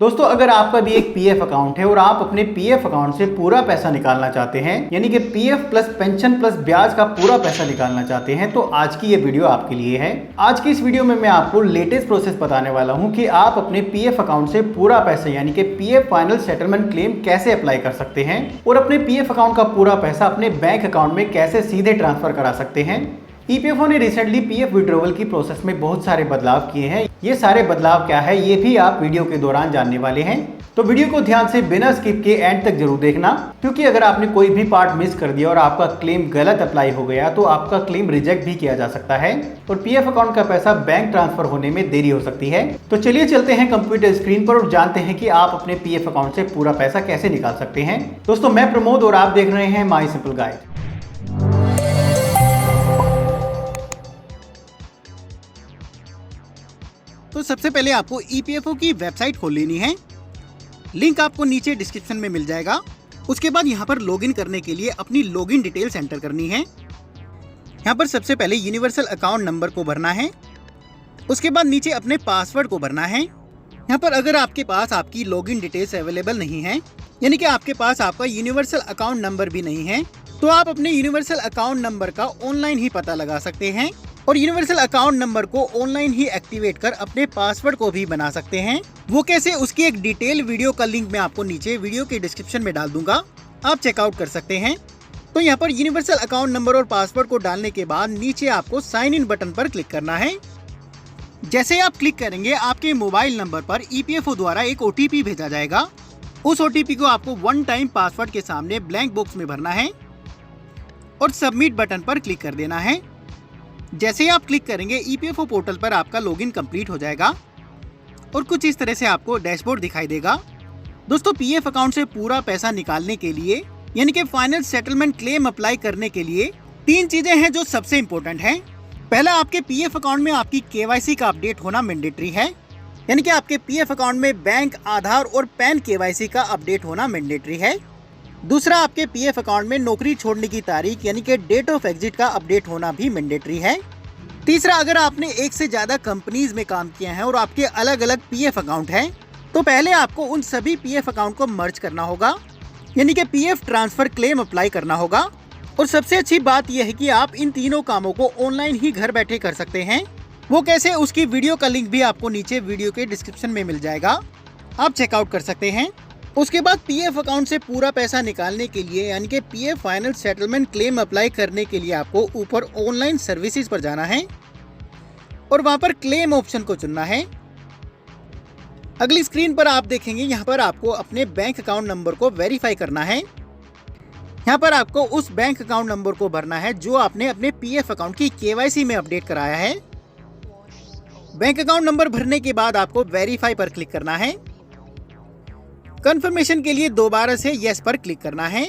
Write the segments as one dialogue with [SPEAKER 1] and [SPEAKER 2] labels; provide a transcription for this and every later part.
[SPEAKER 1] दोस्तों अगर आपका भी एक पीएफ अकाउंट है और आप अपने पीएफ अकाउंट से पूरा पैसा निकालना चाहते हैं, यानी कि पीएफ प्लस पेंशन प्लस ब्याज का पूरा पैसा निकालना चाहते हैं, तो आज की ये वीडियो आपके लिए है। आज की इस वीडियो में मैं आपको लेटेस्ट प्रोसेस बताने वाला हूं कि आप अपने पीएफ अकाउंट से पूरा पैसा यानी कि पीएफ फाइनल सेटलमेंट क्लेम कैसे अप्लाई कर सकते हैं और अपने पीएफ अकाउंट का पूरा पैसा अपने बैंक अकाउंट में कैसे सीधे ट्रांसफर करा सकते हैं। ईपीएफओ ने रिसेंटली पीएफ विड्रॉवल की प्रोसेस में बहुत सारे बदलाव किए हैं। ये सारे बदलाव क्या है ये भी आप वीडियो के दौरान जानने वाले हैं, तो वीडियो को ध्यान से बिना स्किप के एंड तक जरूर देखना, क्योंकि अगर आपने कोई भी पार्ट मिस कर दिया और आपका क्लेम गलत अप्लाई हो गया तो आपका क्लेम रिजेक्ट भी किया जा सकता है और पीएफ अकाउंट का पैसा बैंक ट्रांसफर होने में देरी हो सकती है। तो चलिए चलते हैं कंप्यूटर स्क्रीन पर और जानते हैं कि आप अपने पीएफ अकाउंट से पूरा पैसा कैसे निकाल सकते हैं। दोस्तों मैं प्रमोद और आप देख रहे हैं माई सिंपल गाइड।
[SPEAKER 2] तो सबसे पहले आपको ईपीएफओ की वेबसाइट खोल लेनी है। लिंक आपको नीचे डिस्क्रिप्शन में मिल जाएगा। उसके बाद यहाँ पर लॉगिन करने के लिए अपनी लॉगिन डिटेल्स एंटर करनी है। यहाँ पर सबसे पहले यूनिवर्सल अकाउंट नंबर को भरना है। उसके बाद नीचे अपने पासवर्ड को भरना है। यहाँ पर अगर आपके पास आपकी लॉगिन डिटेल्स अवेलेबल नहीं है, यानी कि आपके पास आपका यूनिवर्सल अकाउंट नंबर भी नहीं है, तो आप अपने यूनिवर्सल अकाउंट नंबर का ऑनलाइन ही पता लगा सकते हैं और यूनिवर्सल अकाउंट नंबर को ऑनलाइन ही एक्टिवेट कर अपने पासवर्ड को भी बना सकते हैं। वो कैसे, उसकी एक डिटेल वीडियो का लिंक मैं आपको नीचे वीडियो के डिस्क्रिप्शन में डाल दूंगा, आप चेकआउट कर सकते हैं। तो यहाँ पर यूनिवर्सल अकाउंट नंबर और पासवर्ड को डालने के बाद नीचे आपको साइन इन बटन पर क्लिक करना है। जैसे आप क्लिक करेंगे आपके मोबाइल नंबर पर ईपीएफओ द्वारा एक ओटीपी भेजा जाएगा। उस ओटीपी को आपको वन टाइम पासवर्ड के सामने ब्लैंक बॉक्स में भरना है और सबमिट बटन पर क्लिक कर देना है। जैसे ही आप क्लिक करेंगे ईपीएफओ पोर्टल पर आपका लॉगिन कंप्लीट हो जाएगा और कुछ इस तरह से आपको डैशबोर्ड दिखाई देगा। दोस्तों पीएफ अकाउंट से पूरा पैसा निकालने के लिए यानी कि फाइनल सेटलमेंट क्लेम अप्लाई करने के लिए तीन चीजें हैं जो सबसे इम्पोर्टेंट हैं। पहला, आपके पीएफ अकाउंट में आपकी केवाईसी का अपडेट होना मैंडेटरी है, यानी कि आपके पीएफ अकाउंट में बैंक, आधार और पैन केवाईसी का अपडेट होना मैंडेटरी है। दूसरा, आपके पीएफ अकाउंट में नौकरी छोड़ने की तारीख यानी कि डेट ऑफ एग्जिट का अपडेट होना भी मैंडेटरी है। तीसरा, अगर आपने एक से ज्यादा कंपनीज में काम किया है और आपके अलग अलग पीएफ अकाउंट हैं, तो पहले आपको उन सभी पीएफ अकाउंट को मर्ज करना होगा, यानी कि पीएफ ट्रांसफर क्लेम अप्लाई करना होगा। और सबसे अच्छी बात यह है कि आप इन तीनों कामों को ऑनलाइन ही घर बैठे कर सकते हैं। वो कैसे, उसकी वीडियो का लिंक भी आपको नीचे वीडियो के डिस्क्रिप्शन में मिल जाएगा, आप चेकआउट कर सकते हैं। उसके बाद पीएफ अकाउंट से पूरा पैसा निकालने के लिए यानी कि PF final settlement claim apply करने के लिए आपको ऊपर ऑनलाइन सर्विसेज पर जाना है और वहां पर क्लेम ऑप्शन को चुनना है। अगली स्क्रीन पर आप देखेंगे यहाँ पर आपको अपने बैंक अकाउंट नंबर को वेरीफाई करना है। यहाँ पर आपको उस बैंक अकाउंट नंबर को भरना है जो आपने अपने पीएफ अकाउंट की केवाईसी में अपडेट कराया है। बैंक अकाउंट नंबर भरने के बाद आपको वेरीफाई पर क्लिक करना है। कंफर्मेशन के लिए दोबारा से यस पर क्लिक करना है।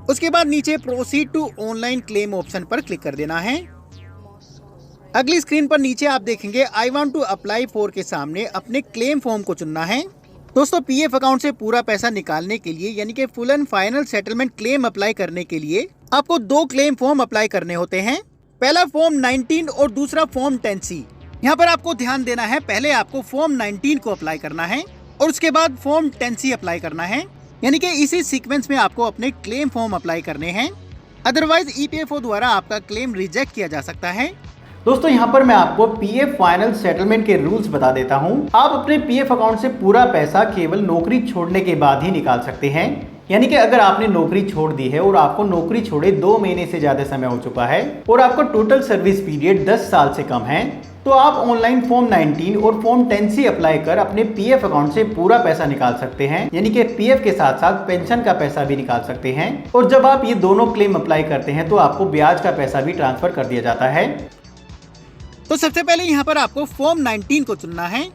[SPEAKER 2] उसके बाद नीचे proceed to online claim option पर क्लिक कर देना है। अगली स्क्रीन पर नीचे आप देखेंगे I want to apply for के सामने अपने क्लेम फॉर्म को चुनना है। दोस्तों पीएफ अकाउंट से पूरा पैसा निकालने के लिए यानी कि full and final settlement claim apply करने के लिए आपको दो क्लेम फॉर्म अप्लाई करने होते हैं। पहला फॉर्म 19 और दूसरा फॉर्म 10C। यहाँ पर आपको ध्यान देना है, पहले आपको फॉर्म 19 को अप्लाई करना है और उसके बाद फॉर्म 10C अप्लाई करना है, यानी कि इसी सीक्वेंस में आपको अपने क्लेम फॉर्म अप्लाई करने हैं, अदरवाइज ईपीएफओ द्वारा आपका क्लेम रिजेक्ट किया जा सकता है।
[SPEAKER 1] दोस्तों यहाँ पर मैं आपको पीएफ फाइनल सेटलमेंट के रूल्स बता देता हूँ। आप अपने पीएफ अकाउंट से पूरा पैसा केवल नौकरी छोड़ने के बाद ही निकाल सकते हैं, यानी कि अगर आपने नौकरी छोड़ दी है और आपको नौकरी छोड़े 2 महीने से ज्यादा समय हो चुका है और आपका टोटल सर्विस पीरियड 10 साल से कम है, तो आप ऑनलाइन फॉर्म 19 और फॉर्म 10C अप्लाई कर अपने पीएफ अकाउंट से पूरा पैसा निकाल सकते हैं, यानी कि पीएफ के साथ साथ पेंशन का पैसा भी निकाल सकते हैं। और जब आप ये दोनों क्लेम अप्लाई करते हैं तो आपको ब्याज का पैसा भी ट्रांसफर कर दिया जाता है।
[SPEAKER 2] तो सबसे पहले यहाँ पर आपको फॉर्म 19 को चुनना है।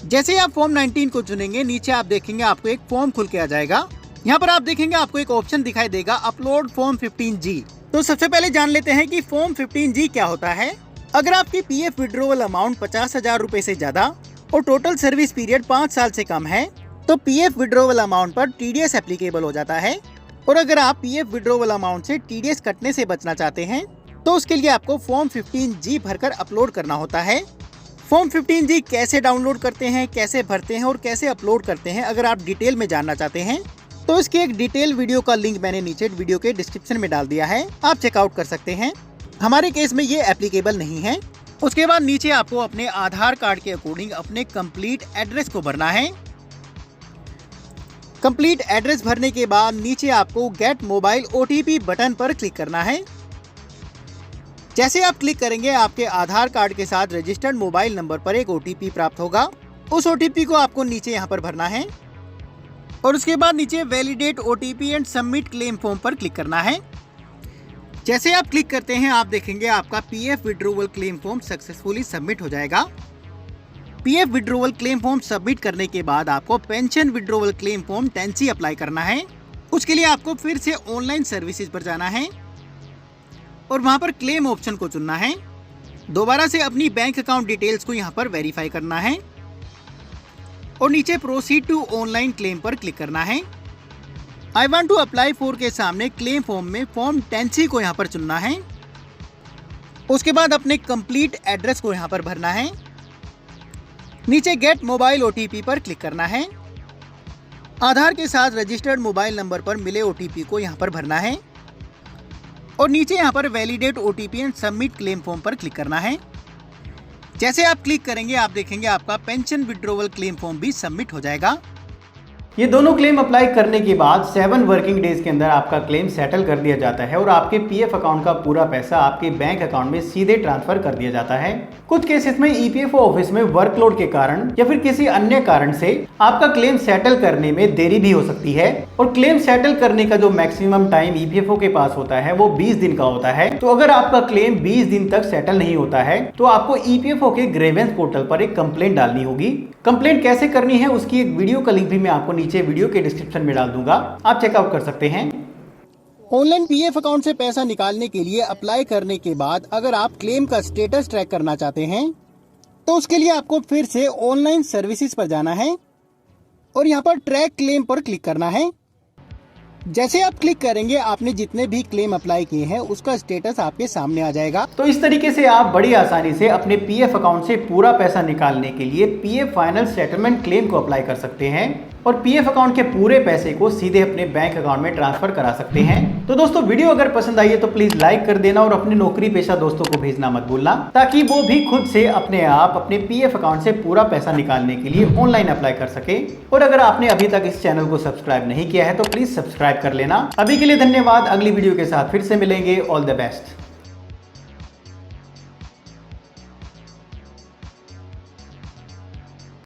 [SPEAKER 2] जैसे ही आप फॉर्म 19 को चुनेंगे नीचे आप देखेंगे आपको एक फॉर्म खुल के आ जाएगा। यहाँ पर आप देखेंगे आपको एक ऑप्शन दिखाई देगा अपलोड फॉर्म 15G। तो सबसे पहले जान लेते हैं कि फॉर्म 15G क्या होता है। अगर आपकी पीएफ विड्रॉवल अमाउंट 50,000 रुपए से ज्यादा और टोटल सर्विस पीरियड 5 साल से कम है तो पीएफ विड्रॉवल अमाउंट पर टीडीएस एप्लीकेबल हो जाता है। और अगर आप पीएफ विड्रॉवल अमाउंट से टीडीएस कटने से बचना चाहते हैं तो उसके लिए आपको फॉर्म 15G भरकर अपलोड करना होता है। फॉर्म 15G कैसे डाउनलोड करते हैं, कैसे भरते हैं और कैसे अपलोड करते हैं, अगर आप डिटेल में जानना चाहते हैं तो इसकी एक डिटेल वीडियो का लिंक मैंने नीचे वीडियो के डिस्क्रिप्शन में डाल दिया है, आप चेकआउट कर सकते हैं। हमारे केस में ये एप्लीकेबल नहीं है। उसके बाद नीचे आपको अपने आधार कार्ड के अकॉर्डिंग अपने कंप्लीट एड्रेस को भरना है। कंप्लीट एड्रेस भरने के बाद नीचे आपको गेट मोबाइल OTP बटन पर क्लिक करना है। जैसे आप क्लिक करेंगे आपके आधार कार्ड के साथ रजिस्टर्ड मोबाइल नंबर पर एक OTP प्राप्त होगा। उस OTP को आपको नीचे यहाँ पर भरना है और उसके बाद नीचे validate OTP and submit claim form पर क्लिक करना है। जैसे आप क्लिक करते हैं आप देखेंगे आपका PF withdrawal claim form successfully submit हो जाएगा। PF withdrawal claim form submit करने के बाद आपको pension withdrawal claim form 10C apply करना है। उसके लिए आपको फिर से ऑनलाइन सर्विसेज पर जाना है और वहां पर क्लेम ऑप्शन को चुनना है। दोबारा से अपनी बैंक अकाउंट डिटेल्स को यहां पर वेरीफाई करना है और नीचे प्रोसीड टू ऑनलाइन क्लेम पर क्लिक करना है। I want to apply for के सामने क्लेम फॉर्म में फॉर्म 10C को यहाँ पर चुनना है। उसके बाद अपने कंप्लीट एड्रेस को यहाँ पर भरना है। नीचे गेट मोबाइल OTP पर क्लिक करना है। आधार के साथ रजिस्टर्ड मोबाइल नंबर पर मिले OTP को यहाँ पर भरना है और नीचे यहाँ पर validate OTP and submit claim form पर क्लिक करना है। जैसे आप क्लिक करेंगे आप देखेंगे आपका पेंशन विड्रॉवल क्लेम फॉर्म भी सबमिट हो जाएगा।
[SPEAKER 1] ये दोनों क्लेम अप्लाई करने के बाद 7 वर्किंग डेज के अंदर आपका क्लेम सेटल कर दिया जाता है और आपके PF अकाउंट का पूरा पैसा आपके बैंक अकाउंट में सीधे ट्रांसफर कर दिया जाता है। कुछ केसेस में EPFO ऑफिस में वर्कलोड के कारण या फिर किसी अन्य कारण से आपका क्लेम सेटल करने में देरी भी हो सकती है और क्लेम सेटल करने का जो मैक्सिमम टाइम EPFO के पास होता है वो 20 दिन का होता है। तो अगर आपका क्लेम 20 दिन तक सेटल नहीं होता है तो आपको EPFO के ग्रीवेंस पोर्टल पर एक कंप्लेंट डालनी होगी। कंप्लेंट कैसे करनी है उसकी एक वीडियो का लिंक भी मैं आपको नीचे वीडियो के डिस्क्रिप्शन में डाल दूंगा, आप चेकआउट कर सकते हैं।
[SPEAKER 2] ऑनलाइन PF अकाउंट से पैसा निकालने के लिए अप्लाई करने के बाद अगर आप क्लेम का स्टेटस ट्रैक करना चाहते हैं तो उसके लिए आपको फिर से ऑनलाइन सर्विसेज पर जाना है और यहाँ पर ट्रैक क्लेम पर क्लिक करना है। जैसे आप क्लिक करेंगे आपने जितने भी क्लेम अप्लाई किए हैं उसका स्टेटस आपके सामने आ जाएगा।
[SPEAKER 1] तो इस तरीके से आप बड़ी आसानी से अपने PF अकाउंट से पूरा पैसा निकालने के लिए PF फाइनल सेटलमेंट क्लेम को अप्लाई कर सकते हैं और PF अकाउंट के पूरे पैसे को सीधे अपने बैंक अकाउंट में ट्रांसफर करा सकते हैं। तो दोस्तों वीडियो अगर पसंद आई है तो प्लीज लाइक कर देना और अपने नौकरी पेशा दोस्तों को भेजना मत भूलना ताकि वो भी खुद से अपने आप अपने PF अकाउंट से पूरा पैसा निकालने के लिए ऑनलाइन अप्लाई कर सके। और अगर आपने अभी तक इस चैनल को सब्सक्राइब नहीं किया है तो प्लीज सब्सक्राइब कर लेना। अभी के लिए धन्यवाद, अगली वीडियो के साथ फिर से मिलेंगे। All the best.